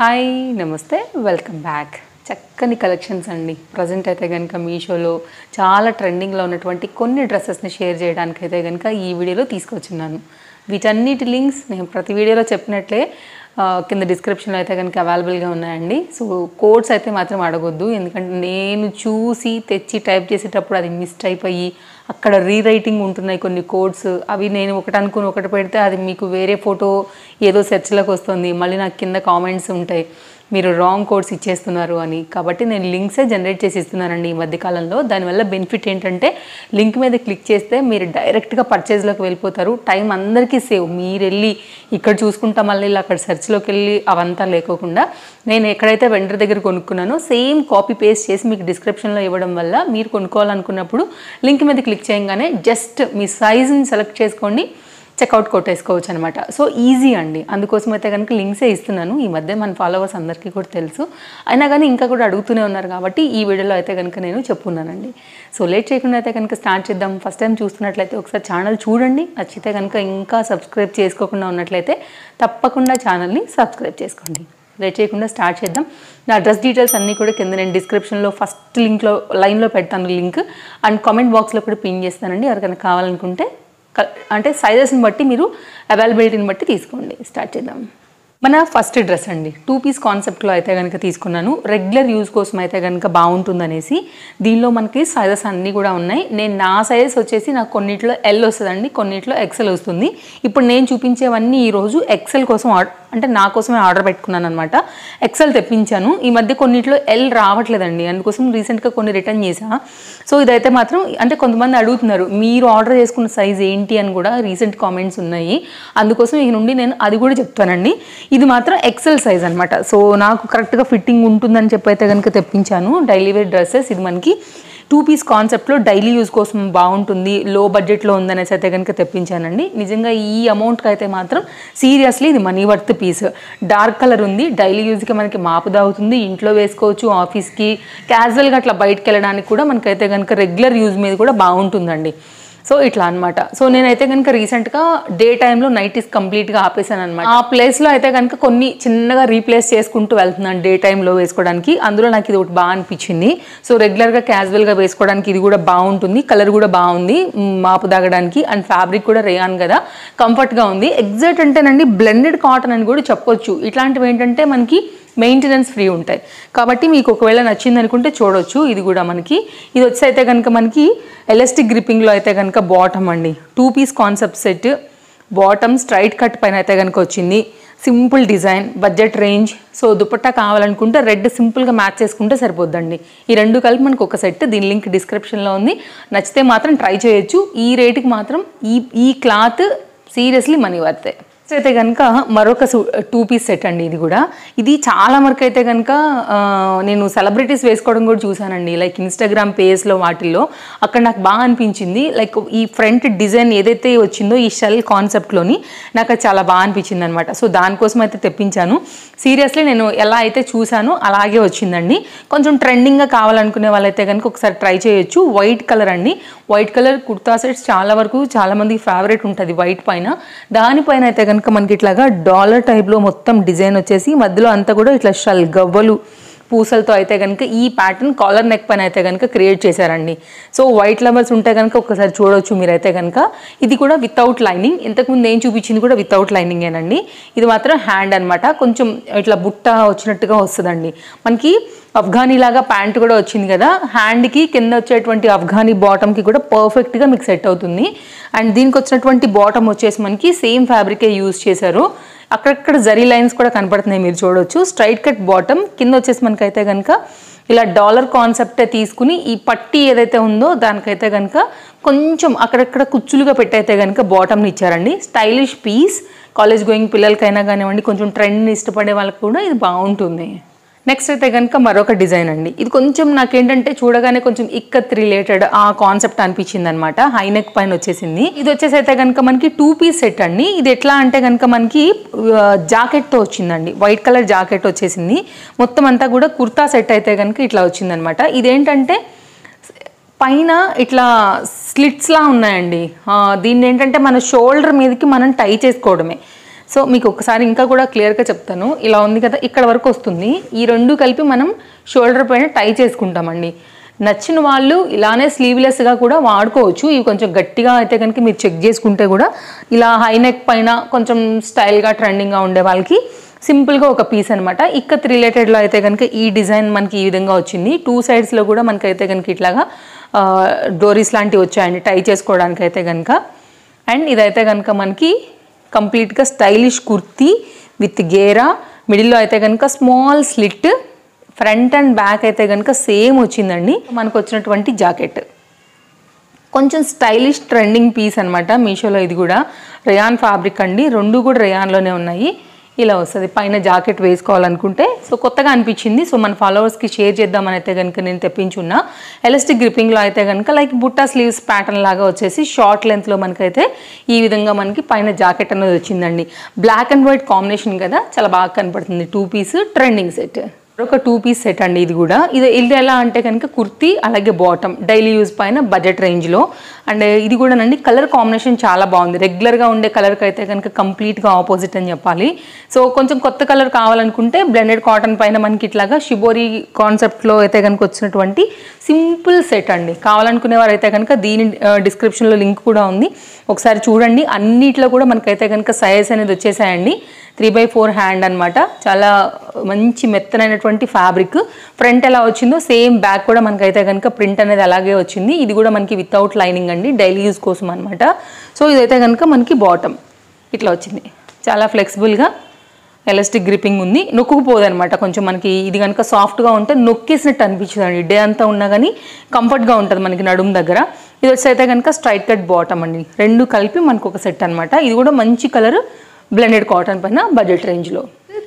Hi నమస్తే welcome back. చక్కని collections అండి. ప్రజెంట్ అయితే కనుక మీషోలో చాలా ట్రెండింగ్లో ఉన్నటువంటి కొన్ని డ్రెస్సెస్ని షేర్ చేయడానికి అయితే కనుక ఈ వీడియోలో తీసుకొచ్చున్నాను. వీటన్నిటి లింక్స్ నేను ప్రతి వీడియోలో చెప్పినట్లే కింద డిస్క్రిప్షన్లో అయితే కనుక అవైలబుల్గా ఉన్నాయండి. సో కోడ్స్ అయితే మాత్రం అడగొద్దు, ఎందుకంటే నేను చూసి తెచ్చి టైప్ చేసేటప్పుడు అది మిస్ అయిపోయి అక్కడ రీరైటింగ్ ఉంటున్నాయి కొన్ని కోడ్స్. అవి నేను ఒకటి అనుకుని ఒకటి పెడితే అది మీకు వేరే ఫోటో ఏదో సెర్చ్లోకి వస్తుంది. మళ్ళీ నాకు కింద కామెంట్స్ ఉంటాయి మీరు రాంగ్ కోడ్స్ ఇచ్చేస్తున్నారు అని. కాబట్టి నేను లింక్సే జనరేట్ చేసి ఇస్తున్నానండి ఈ మధ్యకాలంలో. దానివల్ల బెనిఫిట్ ఏంటంటే లింక్ మీద క్లిక్ చేస్తే మీరు డైరెక్ట్గా పర్చేజ్లోకి వెళ్ళిపోతారు. టైం అందరికీ సేవ్. మీరు వెళ్ళి ఇక్కడ చూసుకుంటా మళ్ళీ అక్కడ సెర్చ్లోకి వెళ్ళి అవంతా లేకోకుండా నేను ఎక్కడైతే వెండర్ దగ్గర కొనుక్కున్నానో సేమ్ కాపీ పేస్ట్ చేసి మీకు డిస్క్రిప్షన్లో ఇవ్వడం వల్ల మీరు కొనుక్కోవాలనుకున్నప్పుడు లింక్ మీద క్లిక్ చేయగానే జస్ట్ మీ సైజుని సెలెక్ట్ చేసుకోండి, చెక్అవుట్ కొట్టేసుకోవచ్చు అనమాట. సో ఈజీ అండి. అందుకోసం అయితే కనుక లింక్సే ఇస్తున్నాను. ఈ మధ్య మన ఫాలోవర్స్ అందరికీ కూడా తెలుసు, అయినా కానీ ఇంకా కూడా అడుగుతూనే ఉన్నారు కాబట్టి ఈ వీడియోలో అయితే కనుక నేను చెప్పున్నానండి. సో లేట్ చేయకుండా అయితే కనుక స్టార్ట్ చేద్దాం. ఫస్ట్ టైం చూస్తున్నట్లయితే ఒకసారి ఛానల్ చూడండి, నచ్చితే కనుక ఇంకా సబ్స్క్రైబ్ చేసుకోకుండా ఉన్నట్లయితే తప్పకుండా ఛానల్ని సబ్స్క్రైబ్ చేసుకోండి. లేట్ చేయకుండా స్టార్ట్ చేద్దాం. నా డ్రెస్ డీటెయిల్స్ అన్నీ కూడా కింద నేను డిస్క్రిప్షన్లో ఫస్ట్ లైన్లో పెడతాను లింక్, అండ్ కామెంట్ బాక్స్లో కూడా పిన్ చేస్తానండి. ఎవరికైనా కావాలనుకుంటే అంటే సైజెస్ని బట్టి మీరు అవైలబిలిటీని బట్టి తీసుకోండి. స్టార్ట్ చేద్దాం. మన ఫస్ట్ డ్రెస్ అండి 2 పీస్ కాన్సెప్ట్లో అయితే కనుక తీసుకున్నాను. రెగ్యులర్ యూజ్ కోసం అయితే కనుక బాగుంటుందనేసి దీనిలో మనకి సైజెస్ అన్నీ కూడా ఉన్నాయి. నా సైజెస్ వచ్చేసి నాకు కొన్నిట్లో ఎల్ వస్తుందండి, కొన్నిట్లో ఎక్సెల్ వస్తుంది. ఇప్పుడు నేను చూపించేవన్నీ ఈరోజు ఎక్సెల్ కోసం అంటే నా కోసమే ఆర్డర్ పెట్టుకున్నాను అనమాట. ఎక్సెల్ తెప్పించాను. ఈ మధ్య కొన్నిట్లో ఎల్ రావట్లేదండి, అందుకోసం రీసెంట్గా కొన్ని రిటర్న్ చేసా. సో ఇదైతే మాత్రం అంటే కొంతమంది అడుగుతున్నారు మీరు ఆర్డర్ చేసుకున్న సైజ్ ఏంటి అని కూడా రీసెంట్ కామెంట్స్ ఉన్నాయి. అందుకోసం ఈ నుండి నేను అది కూడా చెప్తానండి. ఇది మాత్రం ఎక్సెల్ సైజ్ అనమాట. సో నాకు కరెక్ట్గా ఫిట్టింగ్ ఉంటుందని చెప్పి అయితే కనుక తెప్పించాను. డైలీ వేర్ డ్రెస్సెస్ ఇది మనకి 2 పీస్ కాన్సెప్ట్లో డైలీ యూజ్ కోసం బాగుంటుంది, లో బడ్జెట్లో ఉందనేసి అయితే కనుక తెప్పించానండి. నిజంగా ఈ అమౌంట్కి అయితే మాత్రం సీరియస్లీ ఇది money worth piece. Dark colour ఉంది, డైలీ యూజ్కి మనకి మాపుదా అవుతుంది, ఇంట్లో వేసుకోవచ్చు, ఆఫీస్కి క్యాజువల్గా అట్లా బయటకు వెళ్ళడానికి కూడా మనకైతే కనుక రెగ్యులర్ యూజ్ మీద కూడా బాగుంటుందండి. సో ఇట్లా అనమాట. సో నేనైతే కనుక రీసెంట్గా డే టైంలో నైటీస్ కంప్లీట్గా ఆపేసాను అనమాట. ఆ ప్లేస్లో అయితే కనుక కొన్ని చిన్నగా రీప్లేస్ చేసుకుంటూ వెళ్తున్నాను డే టైంలో వేసుకోవడానికి. అందులో నాకు ఇది ఒకటి బాగా అనిపించింది. సో రెగ్యులర్గా క్యాజువల్గా వేసుకోవడానికి ఇది కూడా బాగుంటుంది, కలర్ కూడా బాగుంది, మాపు దాగడానికి, అండ్ ఫ్యాబ్రిక్ కూడా రేయాన్ కదా, కంఫర్ట్గా ఉంది. ఎగ్జాక్ట్ అంటేనండి బ్లెండెడ్ కాటన్ అని కూడా చెప్పొచ్చు. ఇట్లాంటివి ఏంటంటే మనకి మెయింటెనెన్స్ ఫ్రీ ఉంటాయి కాబట్టి మీకు ఒకవేళ నచ్చింది అనుకుంటే చూడొచ్చు. ఇది కూడా మనకి ఇది వచ్చి అయితే కనుక మనకి ఎలాస్టిక్ గ్రిప్పింగ్లో అయితే కనుక బాటమ్ అండి. 2 piece concept set. Bottom straight cut పైన అయితే కనుక వచ్చింది. Simple design, budget range. So dupatta కావాలనుకుంటే రెడ్ సింపుల్గా మ్యాచ్ చేసుకుంటే సరిపోద్దండి. ఈ రెండు కలిపి మనకు ఒక సెట్. దీని లింక్ డిస్క్రిప్షన్లో ఉంది, నచ్చితే మాత్రం ట్రై చేయొచ్చు. ఈ రేటుకి మాత్రం ఈ క్లాత్ సీరియస్లీ మనీ వర్తే. అయితే కనుక మరొక 2 పీస్ సెట్ అండి. ఇది చాలా వరకు అయితే కనుక నేను సెలబ్రిటీస్ వేసుకోవడం కూడా చూసానండి, లైక్ ఇన్స్టాగ్రామ్ పేజ్లో వాటిల్లో. అక్కడ నాకు బాగా అనిపించింది. లైక్ ఈ ఫ్రంట్ డిజైన్ ఏదైతే వచ్చిందో ఈ షెల్ కాన్సెప్ట్లోని నాకు అది చాలా బాగా అనిపించింది అనమాట. సో దానికోసం అయితే తెప్పించాను. సీరియస్లీ నేను ఎలా అయితే చూసానో అలాగే వచ్చిందండి. కొంచెం ట్రెండింగ్గా కావాలనుకునే వాళ్ళైతే కనుక ఒకసారి ట్రై చేయొచ్చు. వైట్ కలర్ అండి. వైట్ కలర్ కుర్తా సెట్స్ చాలా వరకు చాలామందికి ఫేవరెట్ ఉంటుంది వైట్ పైన. దానిపైన అయితే కనుక మనకి ఇట్లాగా డాలర్ టైప్లో మొత్తం డిజైన్ వచ్చేసి మధ్యలో అంతా కూడా ఇట్లా షల్ గవ్వలు పూసలతో అయితే కనుక ఈ ప్యాటర్న్ కాలర్ నెక్ పైన అయితే కనుక క్రియేట్ చేశారండి. సో వైట్ లవర్స్ ఉంటే కనుక ఒకసారి చూడవచ్చు మీరైతే కనుక. ఇది కూడా వితౌట్ లైనింగ్. ఇంతకుముందు నేను చూపించింది కూడా వితౌట్ లైనింగేనండి. ఇది మాత్రం హ్యాండ్ అనమాట. కొంచెం ఇట్లా బుట్ట వచ్చినట్టుగా వస్తుందండి. మనకి అఫ్ఘానీ లాగా ప్యాంట్ కూడా వచ్చింది కదా, హ్యాండ్కి కింద వచ్చేటువంటి అఫ్ఘానీ బాటమ్కి కూడా పర్ఫెక్ట్గా మీకు సెట్ అవుతుంది. అండ్ దీనికి వచ్చినటువంటి బాటమ్ వచ్చేసి మనకి సేమ్ ఫ్యాబ్రికే యూజ్ చేశారు. అక్కడక్కడ జరీ లైన్స్ కూడా కనపడుతున్నాయి, మీరు చూడవచ్చు. స్ట్రైట్ కట్ బాటమ్, కింద వచ్చేసి మనకైతే కనుక ఇలా డాలర్ కాన్సెప్టే తీసుకుని ఈ పట్టీ ఏదైతే ఉందో దానికైతే కనుక కొంచెం అక్కడక్కడ కుచ్చులుగా పెట్టయితే కనుక బాటమ్ని ఇచ్చారండి. Stylish piece. కాలేజ్ గోయింగ్ పిల్లలకైనా కానివ్వండి, కొంచెం ట్రెండ్ని ఇష్టపడే వాళ్ళకి కూడా ఇది బాగుంటుంది. నెక్స్ట్ అయితే కనుక మరొక డిజైన్ అండి. ఇది కొంచెం నాకేంటంటే చూడగానే కొంచెం ఇక్కత్ రిలేటెడ్ ఆ కాన్సెప్ట్ అనిపించింది అనమాట. హైనెక్ పైన వచ్చేసింది. ఇది వచ్చేసి అయితే కనుక మనకి 2 పీస్ సెట్ అండి. ఇది ఎట్లా అంటే కనుక మనకి జాకెట్తో వచ్చిందండి. వైట్ కలర్ జాకెట్ వచ్చేసింది. మొత్తం అంతా కూడా కుర్తా సెట్ అయితే కనుక ఇట్లా వచ్చిందనమాట. ఇదేంటంటే పైన ఇట్లా స్లిట్స్లా ఉన్నాయండి. దీన్ని ఏంటంటే మన షోల్డర్ మీదకి మనం టై చేసుకోవడమే. సో మీకు ఒకసారి ఇంకా కూడా క్లియర్గా చెప్తాను. ఇలా ఉంది కదా, ఇక్కడ వరకు వస్తుంది. ఈ రెండు కలిపి మనం షోల్డర్ పైన టై చేసుకుంటామండి. నచ్చిన వాళ్ళు ఇలానే స్లీవ్లెస్గా కూడా వాడుకోవచ్చు. ఇవి కొంచెం గట్టిగా అయితే కనుక మీరు చెక్ చేసుకుంటే కూడా ఇలా హై నెక్ పైన కొంచెం స్టైల్గా ట్రెండింగ్గా ఉండే వాళ్ళకి సింపుల్గా ఒక పీస్ అనమాట. ఇక్కత్ రిలేటెడ్లో అయితే కనుక ఈ డిజైన్ మనకి ఈ విధంగా వచ్చింది. 2 సైడ్స్లో కూడా మనకైతే కనుక ఇట్లాగా డోరీస్ లాంటివి వచ్చాయండి టై చేసుకోవడానికి అయితే కనుక. అండ్ ఇదైతే కనుక మనకి కంప్లీట్గా స్టైలిష్ కుర్తీ విత్ గేరా, మిడిల్లో అయితే కనుక small slit, front and back అయితే కనుక సేమ్ వచ్చిందండి. మనకు వచ్చినటువంటి జాకెట్ కొంచెం స్టైలిష్ ట్రెండింగ్ పీస్ అనమాట. మీషోలో ఇది కూడా రేయాన్ ఫ్యాబ్రిక్ అండి, రెండు కూడా రేయాన్లోనే ఉన్నాయి. ఇలా వస్తుంది. పైన జాకెట్ వేసుకోవాలనుకుంటే సో కొత్తగా అనిపించింది. సో మన ఫాలోవర్స్కి షేర్ చేద్దామని అయితే కనుక నేను తెప్పించున్నా. ఎలాస్టిక్ గ్రిప్పింగ్లో అయితే కనుక లైక్ బుట్టా స్లీవ్స్ ప్యాటర్న్ లాగా వచ్చేసి షార్ట్ లెంత్లో మనకైతే ఈ విధంగా మనకి పైన జాకెట్ అనేది వచ్చిందండి. బ్లాక్ అండ్ వైట్ కాంబినేషన్ కదా, చాలా బాగా కనపడుతుంది. 2 పీస్ ట్రెండింగ్ సెట్, ఒక 2 పీస్ సెట్ అండి. ఇది ఎలా అంటే కనుక కుర్తీ అలాగే బాటమ్ డైలీ యూజ్ పైన బడ్జెట్ రేంజ్లో. అండ్ ఇది కూడా అండి కలర్ కాంబినేషన్ చాలా బాగుంది. రెగ్యులర్గా ఉండే కలర్కి అయితే కనుక కంప్లీట్గా ఆపోజిట్ అని చెప్పాలి. సో కొంచెం కొత్త కలర్ కావాలనుకుంటే బ్లెండెడ్ కాటన్ పైన మనకి ఇట్లాగా షిబోరి కాన్సెప్ట్లో అయితే కనుక వచ్చినటువంటి సింపుల్ సెట్ అండి. కావాలనుకునే వారు అయితే కనుక దీని డిస్క్రిప్షన్లో లింక్ కూడా ఉంది, ఒకసారి చూడండి. అన్నిట్లో కూడా మనకైతే కనుక సైజ్ అనేది వచ్చేసాయండి. 3/4 హ్యాండ్ అనమాట. చాలా మంచి మెత్తనైనటువంటి ఫ్యాబ్రిక్. ఫ్రంట్ ఎలా వచ్చిందో సేమ్ బ్యాక్ కూడా మనకైతే కనుక ప్రింట్ అనేది అలాగే వచ్చింది. ఇది కూడా మనకి వితౌట్ లైనింగ్ అండి, డైలీ యూజ్ కోసం అనమాట. సో ఇదైతే కనుక మనకి బాటమ్ ఇట్లా వచ్చింది. చాలా ఫ్లెక్సిబుల్గా ఎలాస్టిక్ గ్రిప్పింగ్ ఉంది, నొక్కుకుపోదు అనమాట. కొంచెం మనకి ఇది కనుక సాఫ్ట్గా ఉంటే నొక్కేసినట్టు అనిపించదండి. డే అంతా ఉన్నా కానీ కంఫర్ట్గా ఉంటుంది మనకి నడుము దగ్గర. ఇది వచ్చి అయితే కనుక స్ట్రైట్ కట్ బాటమ్ అండి. రెండు కలిపి మనకు ఒక సెట్ అనమాట. ఇది కూడా మంచి కలర్ బ్లెండెడ్ కాటన్ పైన బడ్జెట్ రేంజ్లో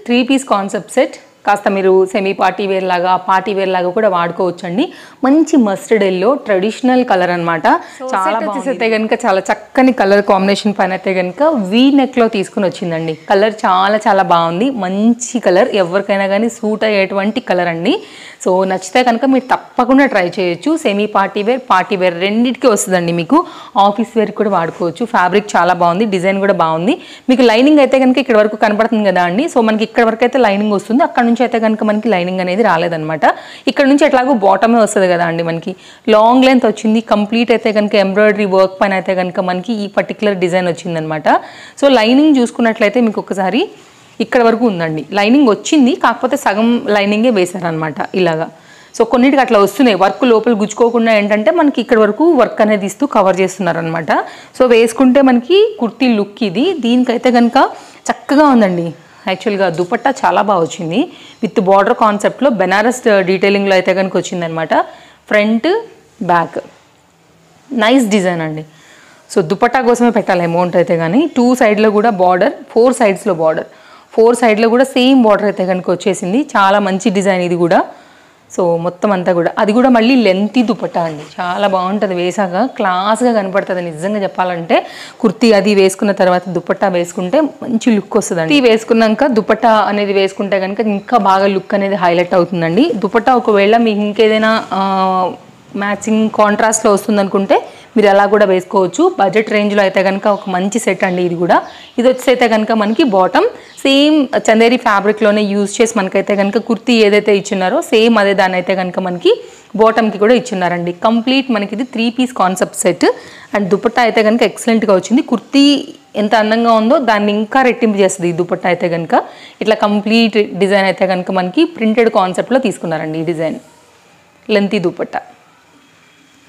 3 పీస్ కాన్సెప్ట్ సెట్. కాస్త మీరు సెమీ పార్టీ వేర్ లాగా పార్టీ వేర్ లాగా కూడా వాడుకోవచ్చండి. మంచి మస్టర్డ్ ఎల్లో ట్రెడిషనల్ కలర్ అనమాట. చాలా అయితే కనుక చాలా చక్కని కలర్ కాంబినేషన్ పైన అయితే కనుక వీ నెక్లో తీసుకుని వచ్చిందండి. కలర్ చాలా చాలా బాగుంది, మంచి కలర్, ఎవరికైనా కానీ సూట్ అయ్యేటువంటి కలర్ అండి. సో నచ్చితే కనుక మీరు తప్పకుండా ట్రై చేయొచ్చు. సెమీ పార్టీ వేర్ రెండింటికి వస్తుందండి. మీకు ఆఫీస్ వేర్ కూడా వాడుకోవచ్చు. ఫ్యాబ్రిక్ చాలా బాగుంది, డిజైన్ కూడా బాగుంది. మీకు లైనింగ్ అయితే కనుక ఇక్కడ వరకు కనపడుతుంది కదా అండి. సో మనకి ఇక్కడ వరకు అయితే లైనింగ్ వస్తుంది, అక్కడ నుంచి అయితే కనుక మనకి లైనింగ్ అనేది రాలేదనమాట. ఇక్కడ నుంచి ఎట్లాగో బాటమే వస్తుంది కదా అండి. మనకి లాంగ్ లెంత్ వచ్చింది. కంప్లీట్ అయితే కనుక ఎంబ్రాయిడరీ వర్క్ పైన అయితే కనుక మనకి ఈ పర్టికులర్ డిజైన్ వచ్చిందనమాట. సో లైనింగ్ చూసుకున్నట్లయితే మీకు ఒకసారి ఇక్కడ వరకు ఉందండి. లైనింగ్ వచ్చింది, కాకపోతే సగం లైనింగే వేశారనమాట ఇలాగా. సో కొన్నిటికి అట్లా వస్తున్నాయి, వర్క్ లోపల గుచ్చుకోకుండా ఏంటంటే మనకి ఇక్కడ వరకు వర్క్ అనేది ఇస్తూ కవర్ చేస్తున్నారనమాట. సో వేసుకుంటే మనకి కుర్తీ లుక్ ఇది. దీనికైతే కనుక చక్కగా ఉందండి. యాక్చువల్గా దుపట్టా చాలా బాగా వచ్చింది విత్ బార్డర్ కాన్సెప్ట్లో బెనారస్ డీటెయిలింగ్లో అయితే కనుక వచ్చిందనమాట. ఫ్రంట్ బ్యాక్ నైస్ డిజైన్ అండి. సో దుపట్టా కోసమే పెట్టాలి అమౌంట్ అయితే కానీ. 2 సైడ్లో కూడా బార్డర్, 4 సైడ్స్లో బార్డర్, 4 సైడ్లో కూడా సేమ్ బార్డర్ అయితే కనుక వచ్చేసింది. చాలా మంచి డిజైన్ ఇది కూడా. సో మొత్తం అంతా కూడా అది కూడా మళ్ళీ లెంతీ దుపట్టా అండి. చాలా బాగుంటుంది, వేసాక క్లాస్గా కనపడుతుంది. నిజంగా చెప్పాలంటే కుర్తీ అది వేసుకున్న తర్వాత దుపట్టా వేసుకుంటే మంచి లుక్ వస్తుందండి. వేసుకున్నాక దుపట్టా అనేది వేసుకుంటే కనుక ఇంకా బాగా లుక్ అనేది హైలైట్ అవుతుందండి. దుపట్టా ఒకవేళ మీకు ఇంకేదైనా మ్యాచింగ్ కాంట్రాస్ట్లో వస్తుంది అనుకుంటే మీరు అలా కూడా వేసుకోవచ్చు. బడ్జెట్ రేంజ్లో అయితే కనుక ఒక మంచి సెట్ అండి ఇది కూడా. ఇది వచ్చి అయితే కనుక మనకి బాటమ్ సేమ్ చందేరి ఫ్యాబ్రిక్లోనే యూజ్ చేసి మనకైతే కనుక కుర్తీ ఏదైతే ఇచ్చినారో సేమ్ అదే దాన్ని అయితే కనుక మనకి బాటమ్కి కూడా ఇచ్చినారండి. కంప్లీట్ మనకి ఇది 3 piece concept set. And dupatta అయితే కనుక ఎక్సలెంట్గా వచ్చింది. కుర్తీ ఎంత అందంగా ఉందో దాన్ని ఇంకా రెట్టింపు చేస్తుంది ఈ దుపట్టా అయితే కనుక. ఇట్లా కంప్లీట్ డిజైన్ అయితే కనుక మనకి ప్రింటెడ్ కాన్సెప్ట్లో తీసుకున్నారండి ఈ డిజైన్. లెంతీ దుపట్టా.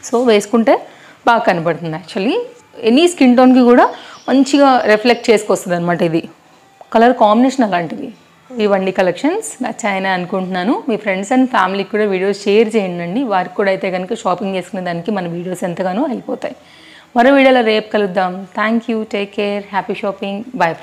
సో వేసుకుంటే బాగా కనబడుతుంది. యాక్చువల్లీ ఎనీ స్కిన్ టోన్కి కూడా మంచిగా రిఫ్లెక్ట్ చేసుకొస్తుంది అనమాట. ఇది కలర్ కాంబినేషన్ అలాంటిది. ఇవన్నీ కలెక్షన్స్ నచ్చాయని అనుకుంటున్నాను. మీ ఫ్రెండ్స్ అండ్ ఫ్యామిలీకి కూడా వీడియోస్ షేర్ చేయండి. వారికి కూడా అయితే కనుక షాపింగ్ చేసుకునే దానికి మన వీడియోస్ ఎంతగానో అయిపోతాయి. మరో వీడియోలో రేపు కలుద్దాం. Thank you, take care, happy shopping, bye friends.